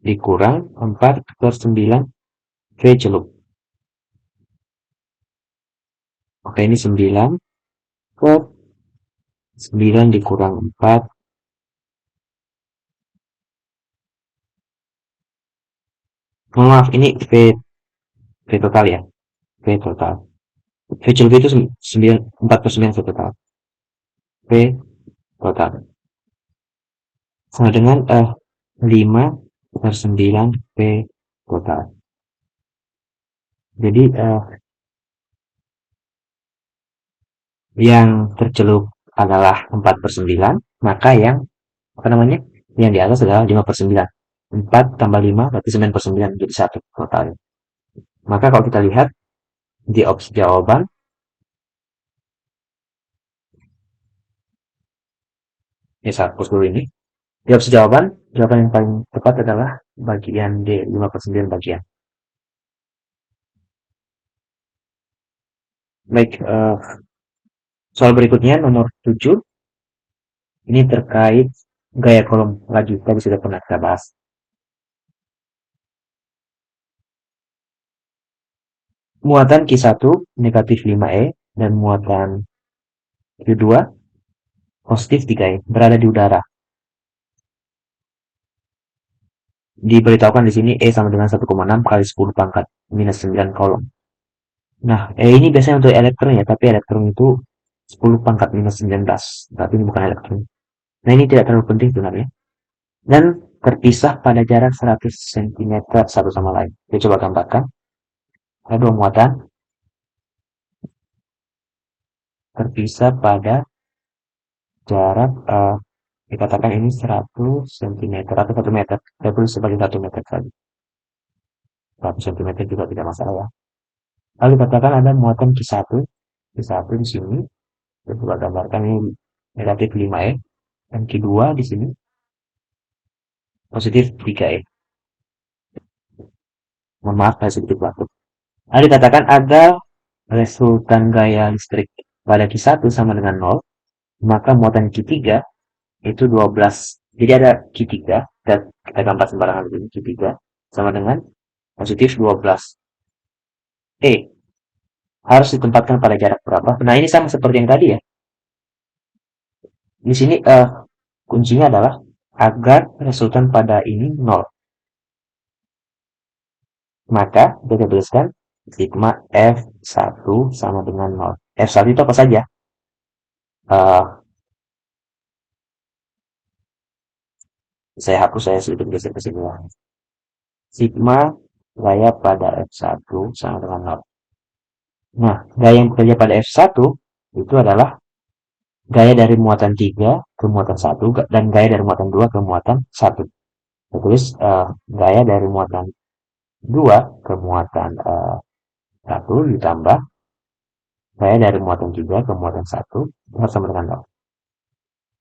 dikurang 4/9 V celup. Oke, ini 9 per 9 dikurang 4. Maaf, ini V total ya. V total. V celup itu 9, 4/9 V total. V total. Sama dengan 5/9 V total. Jadi yang tercelup adalah 4/9, maka yang apa namanya? Yang di atas adalah 5/9. 4 tambah 5 berarti 9/9 jadi 1 totalnya. Maka kalau kita lihat di opsi jawaban, ya saya hapus dulu ini. Di opsi jawaban, jawaban yang paling tepat adalah bagian D, 5/9 bagian. Baik, soal berikutnya nomor 7. Ini terkait gaya kolom laju. Tadi sudah pernah kita bahas. Muatan Q1 negatif 5E dan muatan Q2 positif 3E berada di udara. Diberitahukan di sini E sama dengan 1,6 kali 10 pangkat minus 9 kolom. Nah, E ini biasanya untuk elektron ya, tapi elektron itu 10 pangkat minus 19. Berarti ini bukan elektron. Nah, ini tidak terlalu penting sebenarnya. Dan terpisah pada jarak 100 cm satu sama lain. Kita coba gambarkan. Ada dua muatan terpisah pada jarak, dikatakan ini 100 cm atau 1 meter. Kita tulis sebagai 1 meter saja. 100 cm juga tidak masalah ya. Lalu katakan ada muatan Q1. Q1 di sini. Kita coba gambarkan ini negatif 5E. Dan Q2 di sini positif 3E. Mohon maaf, saya sedikit batuk. Lalu dikatakan ada resultan gaya listrik pada Q1 sama dengan 0, maka muatan Q3 itu 12. Jadi ada Q3, kita gambar sembarangan ini, Q3 sama dengan positif 12. Harus ditempatkan pada jarak berapa? Nah, ini sama seperti yang tadi ya. Di sini kuncinya adalah agar resultan pada ini 0. Maka kita tuliskan sigma F1 sama dengan 0. F1 itu apa saja? Saya hapus, saya sedikit geser ke sini. Sigma gaya pada F1 sama dengan 0. Nah, gaya yang bekerja pada F1 itu adalah gaya dari muatan 3 ke muatan 1 dan gaya dari muatan 2 ke muatan 1. Kita tulis gaya dari muatan 2 ke muatan 1 ditambah gaya dari muatan 3 ke muatan 1 sama dengan 0.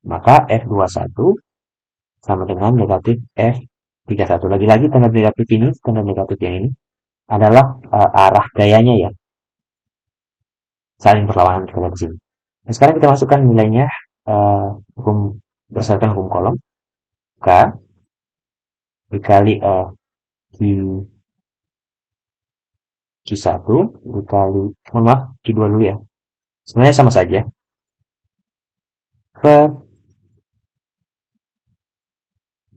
Maka F21 sama dengan negatif F31. Lagi-lagi tanda negatif ini, tanda negatif yang ini adalah arah gayanya ya. Saling berlawanan kita lihat di sini. Nah, sekarang kita masukkan nilainya hukum berdasarkan hukum kolom. K dikali Q, Q1 dikali, mohon maaf, Q2 dulu ya. Sebenarnya sama saja.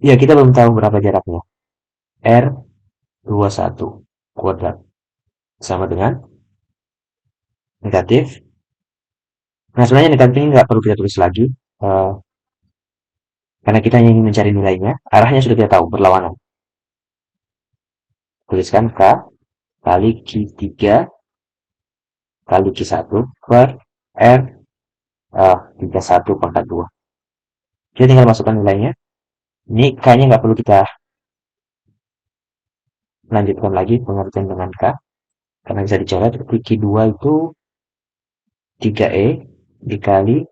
Ya, kita belum tahu berapa jaraknya. R21 kuadrat sama dengan negatif. Nah, sebenarnya negatif ini nggak perlu kita tulis lagi, eh, karena kita hanya ingin mencari nilainya. Arahnya sudah kita tahu, berlawanan. Tuliskan K kali Q3 kali Q1 per R 31 pangkat 2. Kita tinggal masukkan nilainya. Ini K-nya nggak perlu kita lanjutkan lagi pengertian dengan K, karena bisa dicoret. Q2 itu 3E dikali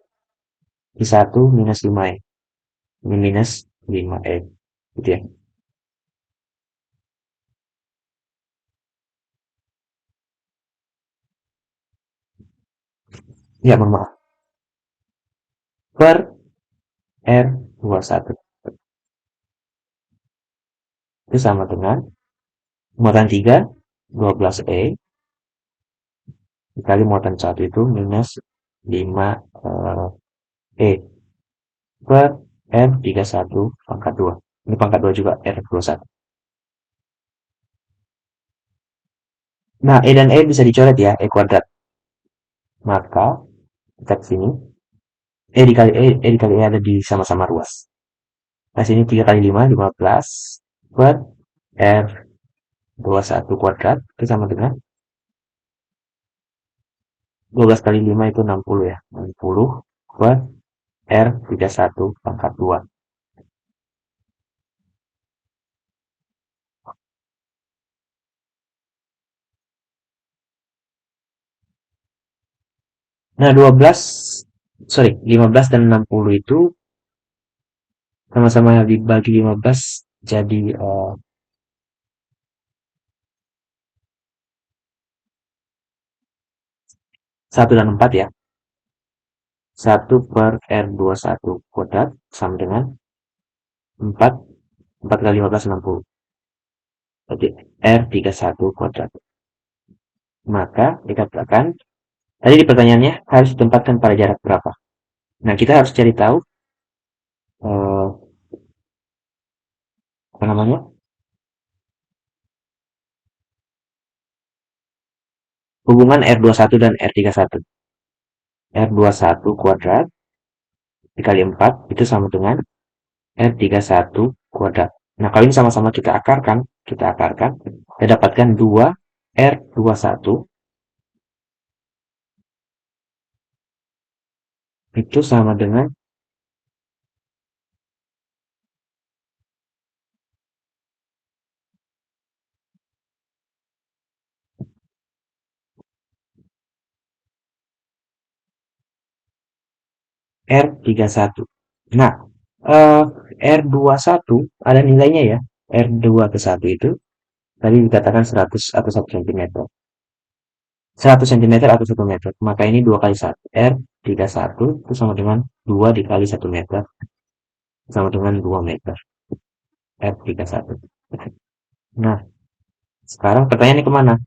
Q1 minus 5E. Ini minus 5E. Gitu ya. Ya, mohon maaf. Per R21. Itu sama dengan muatan 3, 12E dikali muatan 1 itu minus 5 E per R31 pangkat 2. Ini pangkat 2 juga R21. Nah, E dan E bisa dicoret ya, E kuadrat. Maka, kita ke sini, E dikali E ada di sama-sama ruas. Nah, sini 3 kali 5, 15 per R21 kuadrat, itu sama dengan 12 kali 5 itu 60 ya. 60 per R31 pangkat 2. Nah, 15 dan 60 itu sama-sama dibagi 15 jadi 1 dan 4 ya. 1 per R21 kuadrat sama dengan 4, 4 kali 15, 60. Jadi R31 kuadrat. Maka dikatakan, tadi di pertanyaannya harus ditempatkan pada jarak berapa. Nah, kita harus cari tahu, eh, apa namanya, hubungan R21 dan R31. R21 kuadrat dikali 4 itu sama dengan R31 kuadrat. Nah, kalau ini sama-sama kita akarkan, kita dapatkan 2R21 itu sama dengan R31. Nah, R21 ada nilainya ya. R2 ke 1 itu tadi dikatakan 100 atau 1 cm. 100 cm atau 1 meter. Maka ini 2 kali 1. R31 itu sama dengan 2 dikali 1 meter. Sama dengan 2 meter. R31. Nah, sekarang pertanyaannya kemana?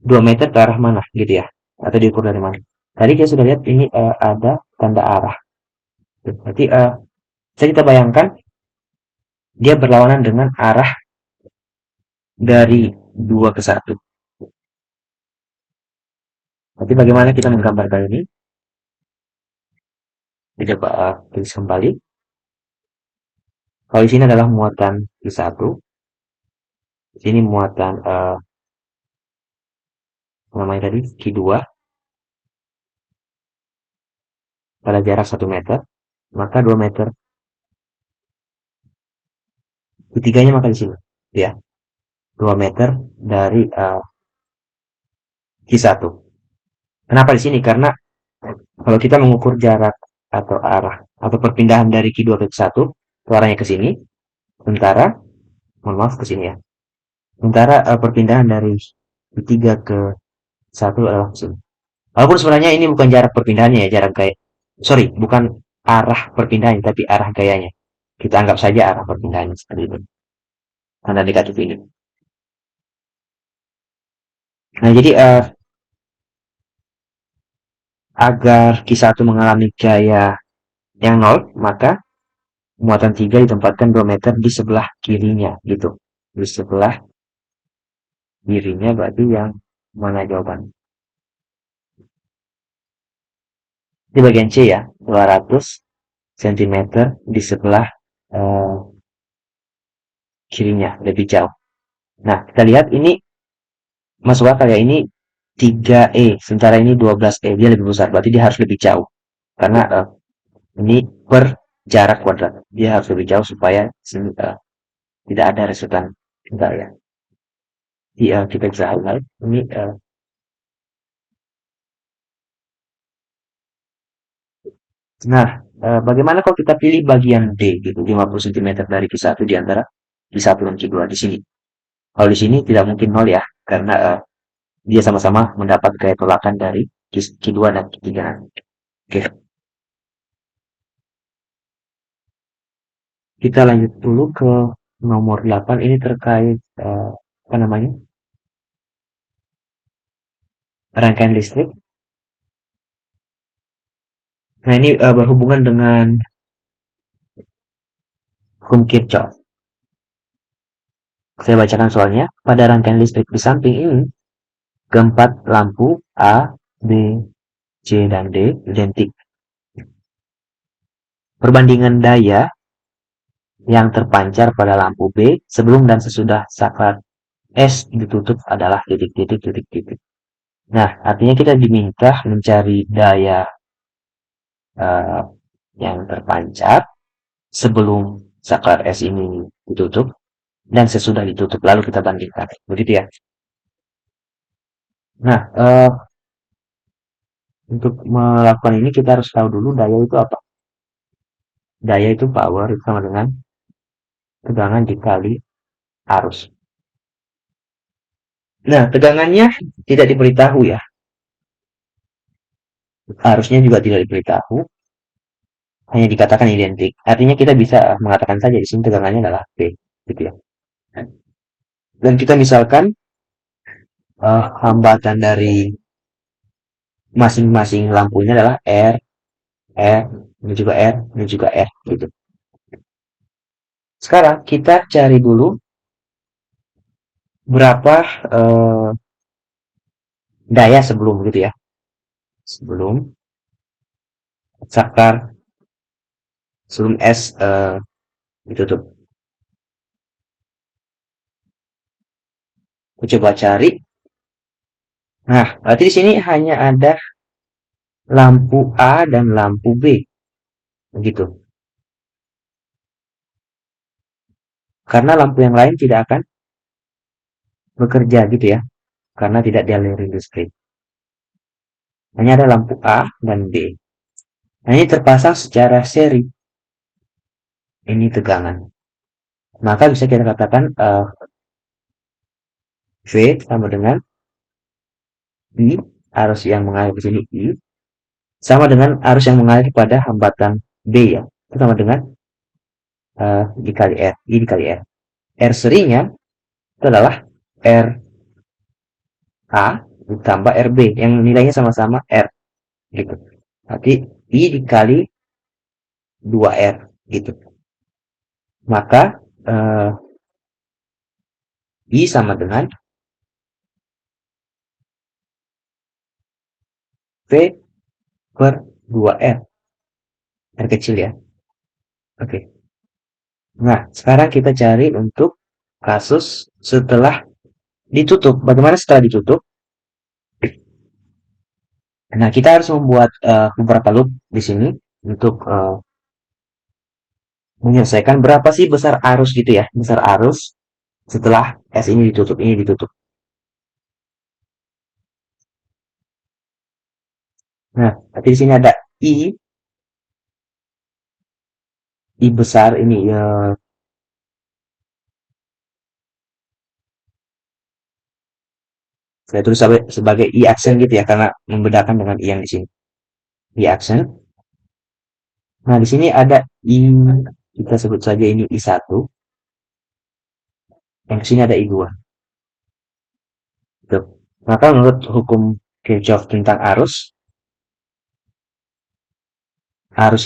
2 meter ke arah mana gitu ya? Atau diukur dari mana? Tadi kita sudah lihat ini ada tanda arah. Berarti bisa kita bayangkan dia berlawanan dengan arah dari 2 ke 1. Tapi bagaimana kita menggambarkan ini? Kita coba tulis kembali. Kalau di sini adalah muatan Q1, di sini muatan namanya tadi Q2 pada jarak 1 meter, maka 2 meter. Q3-nya maka di sini, ya. 2 meter dari Q1. Kenapa di sini? Karena kalau kita mengukur jarak atau arah atau perpindahan dari Q2 ke Q1, itu arahnya ke sini, sementara, mohon maaf ke sini ya. Sementara perpindahan dari Q3 ke 1 adalah ke sini. Walaupun sebenarnya ini bukan jarak perpindahannya ya, jarak gaya. Sorry, bukan arah perpindahannya, tapi arah gayanya. Kita anggap saja arah perpindahannya seperti itu. Tanda negatif ini. Nah, jadi agar Q1 mengalami gaya yang nol, maka muatan 3 ditempatkan 2 meter di sebelah kirinya, gitu. Di sebelah kirinya berarti yang mana jawaban? Di bagian C ya, 200 cm di sebelah eh, kirinya, lebih jauh. Nah, kita lihat ini masuk akal ya, ini 3E, sementara ini 12E, dia lebih besar, berarti dia harus lebih jauh. Karena ini per jarak kuadrat, dia harus lebih jauh supaya tidak ada resultan. Bentar ya. Iya, kita bisa highlight. Ini, nah, bagaimana kalau kita pilih bagian D gitu, 50 cm dari Q1 di antara Q1 dan Q2 di sini. Kalau di sini tidak mungkin nol ya, karena dia sama-sama mendapat gaya tolakan dari Q2 dan Q3. Oke, kita lanjut dulu ke nomor 8. Ini terkait apa namanya? Rangkaian listrik. Nah, ini berhubungan dengan hukum Kirchhoff. Saya bacakan soalnya. Pada rangkaian listrik di samping ini, keempat lampu A, B, C, dan D identik. Perbandingan daya yang terpancar pada lampu B sebelum dan sesudah saklar S ditutup adalah titik-titik titik-titik. Nah, artinya kita diminta mencari daya uh, yang terpancar sebelum saklar S ini ditutup dan sesudah ditutup. Lalu kita bandingkan. Begitu ya. Nah, untuk melakukan ini kita harus tahu dulu daya itu apa. Daya itu power sama dengan tegangan dikali arus. Nah, tegangannya tidak diberitahu ya. Arusnya juga tidak diberitahu. Hanya dikatakan identik. Artinya kita bisa mengatakan saja di sini tegangannya adalah P, gitu ya. Dan kita misalkan hambatan dari masing-masing lampunya adalah R, ini juga R, ini juga R, gitu. Sekarang kita cari dulu berapa daya sebelum gitu ya. Sebelum saklar, sebelum S ditutup. Aku coba cari. Nah, berarti di sini hanya ada lampu A dan lampu B, begitu. Karena lampu yang lain tidak akan bekerja gitu ya, karena tidak dialiri listrik. Hanya ada lampu A dan B. Nah, ini terpasang secara seri. Ini tegangan. Maka bisa kita katakan V sama dengan I, arus yang mengalir ke sini I, sama dengan arus yang mengalir pada hambatan B ya. Itu sama dengan dikali R, I dikali R. R serinya itu adalah R A ditambah RB yang nilainya sama-sama R gitu. Berarti I dikali 2R gitu. Maka I sama dengan V per 2R. R kecil ya. Oke. Nah, sekarang kita cari untuk kasus setelah ditutup. Bagaimana setelah ditutup? Nah, kita harus membuat beberapa loop di sini untuk menyelesaikan berapa sih besar arus gitu ya. Besar arus setelah S ini ditutup, ini ditutup. Nah, tapi di sini ada I besar ini ya. Saya tulis sebagai I aksen gitu ya, karena membedakan dengan I yang di sini. I aksen. Nah, di sini ada I, kita sebut saja ini I1. Yang di sini ada I2. Gitu. Maka menurut hukum Kirchhoff tentang arus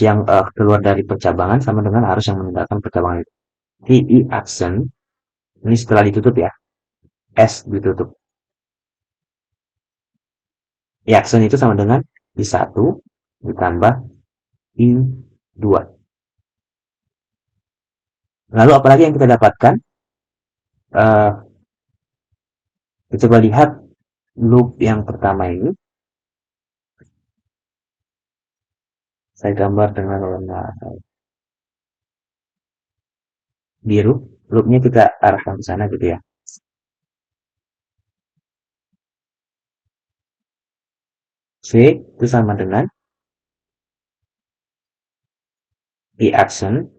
yang keluar dari percabangan sama dengan arus yang meninggalkan percabangan itu. Di I aksen, ini setelah ditutup ya. S ditutup. Ya, aksen itu sama dengan I1 ditambah I2. Lalu apalagi yang kita dapatkan? Eh, kita coba lihat loop yang pertama ini. Saya gambar dengan warna biru. Loopnya kita arahkan ke sana gitu ya. V itu sama dengan I aksen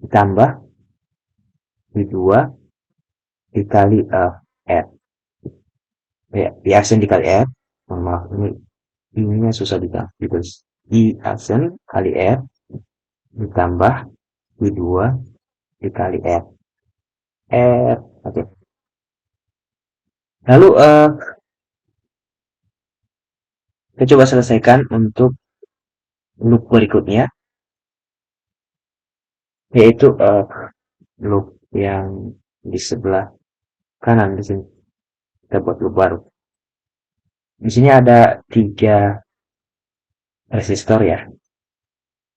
ditambah I2 dikali R. Ya, I aksen dikali R. Mohon maaf, ini susah ditulis. I aksen kali R ditambah I2 dikali R. R. Oke. Lalu kita coba selesaikan untuk loop berikutnya, yaitu loop yang di sebelah kanan di sini. Kita buat loop baru. Di sini ada 3 resistor ya.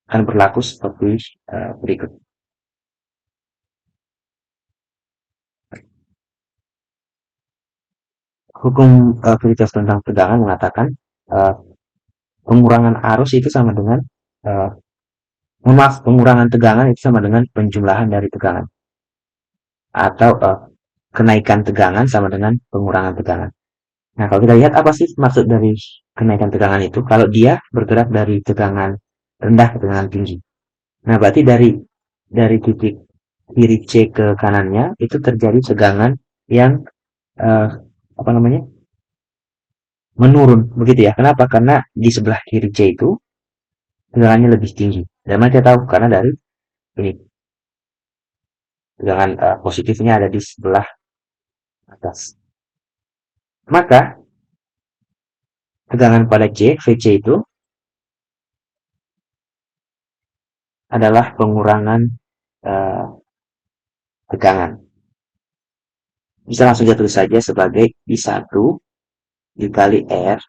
Akan berlaku seperti berikut. Hukum Kirchhoff tentang tegangan mengatakan uh, pengurangan arus itu sama dengan uh, maaf, pengurangan tegangan itu sama dengan penjumlahan dari tegangan, atau kenaikan tegangan sama dengan pengurangan tegangan. Nah, kalau kita lihat apa sih maksud dari kenaikan tegangan itu? Kalau dia bergerak dari tegangan rendah ke tegangan tinggi. Nah, berarti dari titik kiri C ke kanannya itu terjadi tegangan yang uh, apa namanya? Menurun begitu ya. Kenapa? Karena di sebelah kiri C itu tegangannya lebih tinggi. Dan kita tahu karena dari ini tegangan positifnya ada di sebelah atas. Maka tegangan pada C, VC itu adalah pengurangan uh, tegangan. Bisa langsung jatuh saja sebagai I1 dikali R,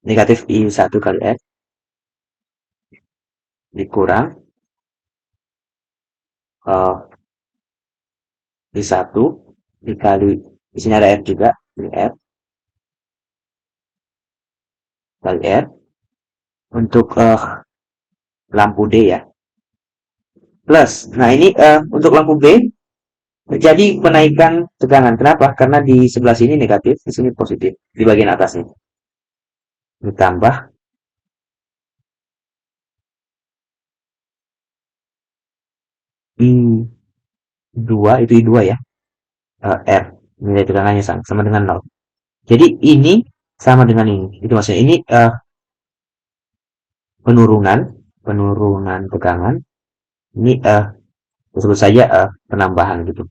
negatif I1 kali R, dikurang I1 dikali, di sini ada R juga, ini R, kali R, untuk lampu D ya, plus. Nah ini untuk lampu B, terjadi penaikan tegangan. Kenapa? Karena di sebelah sini negatif, di sini positif, di bagian atasnya. Ditambah I2, itu I2 ya, R, nilai tegangannya sama dengan 0. Jadi ini sama dengan ini. Itu maksudnya ini penurunan, penurunan tegangan. Ini sebut saja penambahan gitu.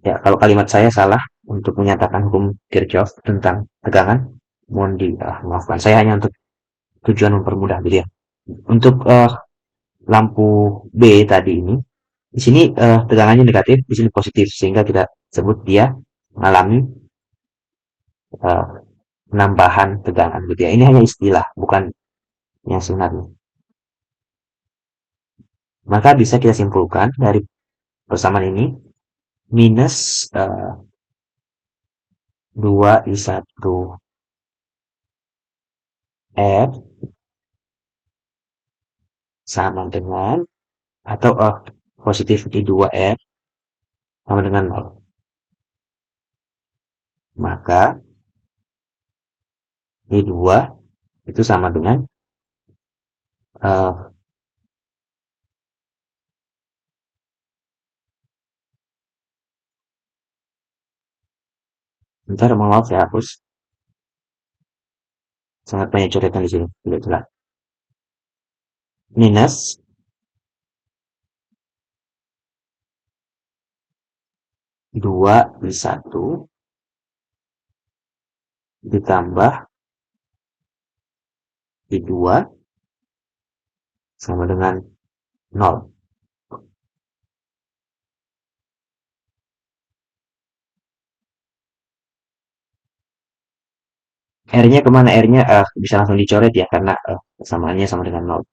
Ya, kalau kalimat saya salah untuk menyatakan hukum Kirchhoff tentang tegangan, mohon maafkan. Saya hanya untuk tujuan mempermudah gitu ya. Untuk lampu B tadi ini, di sini tegangannya negatif, di sini positif, sehingga kita sebut dia mengalami eh, penambahan tegangan gitu ya. Ini hanya istilah, bukan yang sebenarnya. Maka bisa kita simpulkan dari persamaan ini minus 2I1 R sama dengan, atau positif I2 R sama dengan 0. Maka I2 itu sama dengan uh, bentar, maaf saya hapus, sangat banyak coretan di sini, tidak jelas. Minus 2I1 ditambah I2 sama dengan 0. R-nya kemana? R-nya bisa langsung dicoret ya, karena persamaannya sama dengan 0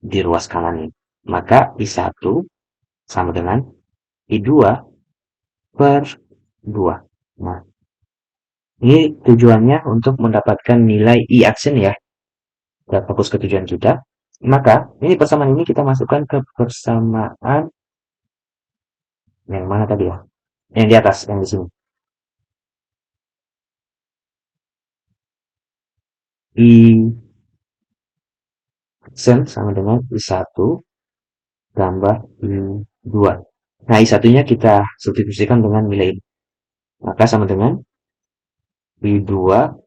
di ruas kanan ini. Maka I1 sama dengan I2 per 2. Nah, ini tujuannya untuk mendapatkan nilai I aksen ya. Kita fokus ke tujuan kita. Maka, ini persamaan ini kita masukkan ke persamaan yang mana tadi ya? Yang di atas, yang di sini. I aksen sama dengan I1 tambah I2. Nah, I1-nya kita substitusikan dengan nilai ini. Maka sama dengan I2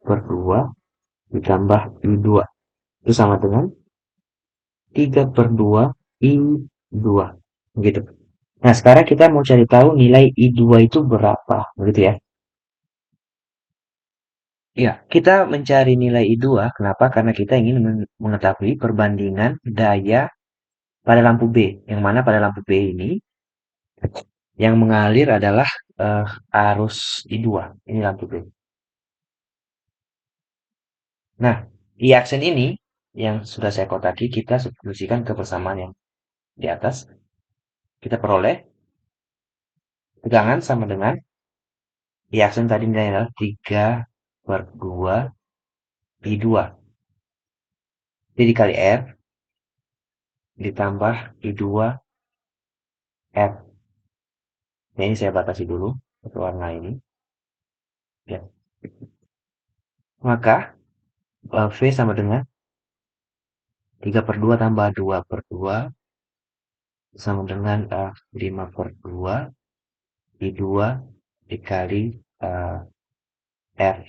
per 2 ditambah I2. Itu sama dengan 3 per 2 I2. Begitu. Nah, sekarang kita mau cari tahu nilai I2 itu berapa. Begitu ya. Ya, kita mencari nilai I2. Kenapa? Karena kita ingin mengetahui perbandingan daya pada lampu B. Yang mana pada lampu B ini, yang mengalir adalah arus I2. Ini lampu B. Nah, I aksen ini yang sudah saya kotaki, kita substitusikan ke persamaan yang di atas. Kita peroleh tegangan sama dengan I aksen tadi nilainya adalah 3 per 2 I2. Jadi dikali R ditambah I2 R. Nah, ini saya batasi dulu untuk warna ini. Ya. Maka V sama dengan 3 per 2 tambah 2 per 2 sama dengan 5 per 2 I2 dikali R.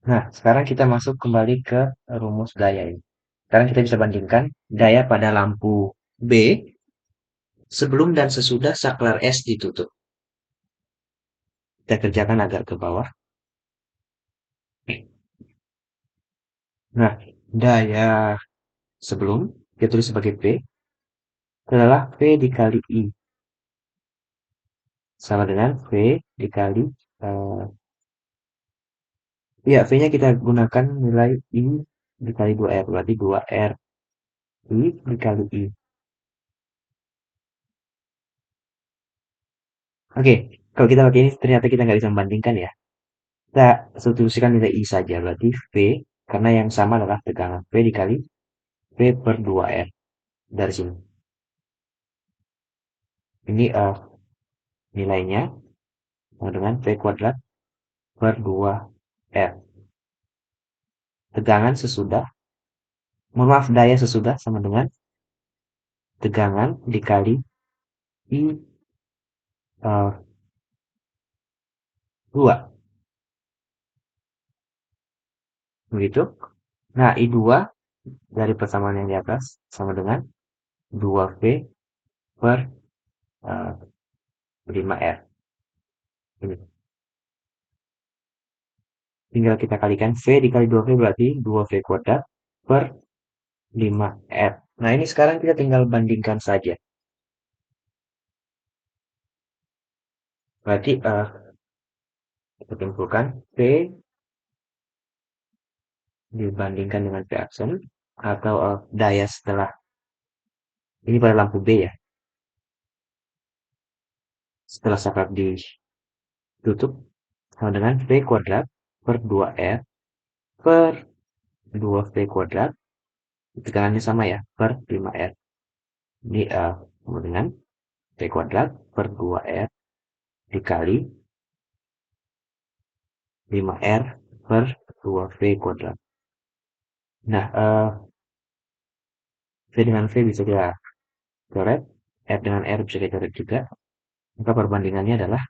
Nah, sekarang kita masuk kembali ke rumus daya ini. Sekarang kita bisa bandingkan daya pada lampu B sebelum dan sesudah saklar S ditutup. Kita kerjakan agak ke bawah. Nah, daya sebelum kita tulis sebagai P adalah V dikali I sama dengan V dikali ya, V-nya kita gunakan nilai I dikali 2R, berarti 2R I dikali I. Oke, kalau kita pakai ini ternyata kita nggak bisa membandingkan ya. Kita substitusikan nilai I saja, berarti V, karena yang sama adalah tegangan V dikali V per 2R dari sini. Ini nilainya sama dengan V kuadrat per 2R. Tegangan sesudah, mohon maaf, daya sesudah sama dengan tegangan dikali I 2. Begitu. Nah, I2 dari persamaan yang di atas sama dengan 2V per 5R. Ini. Tinggal kita kalikan V dikali 2V berarti 2V kuadrat per 5R. Nah, ini sekarang kita tinggal bandingkan saja. Berarti kita simpulkan V dibandingkan dengan V aksen atau daya setelah ini pada lampu B ya. Setelah saklar ditutup sama dengan V kuadrat per 2R per 2V kuadrat. Tegangannya sama ya, per 5R. Ini sama dengan V kuadrat per 2R dikali 5R per 2V kuadrat. Nah, V dengan V bisa kita coret, R dengan R bisa kita coret juga. Maka perbandingannya adalah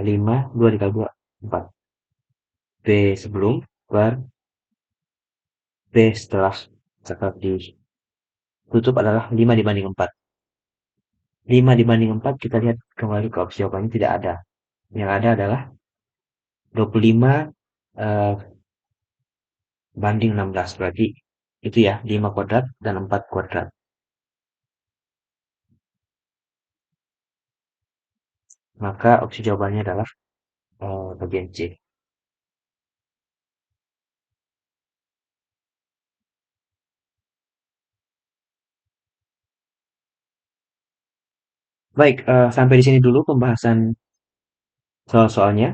5, 2 dikali 2, 4. V sebelum per V setelah saklar ditutup adalah 5 dibanding 4. 5 dibanding 4 kita lihat kembali ke opsi jawabannya tidak ada. Yang ada adalah 25 eh, banding 16. Berarti itu ya 5 kuadrat dan 4 kuadrat. Maka opsi jawabannya adalah bagian C. Baik, sampai di sini dulu pembahasan soal-soalnya.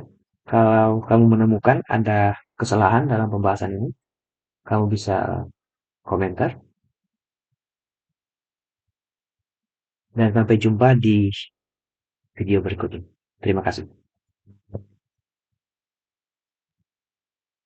Kalau kamu menemukan ada kesalahan dalam pembahasan ini, kamu bisa komentar. Dan sampai jumpa di video berikutnya. Terima kasih.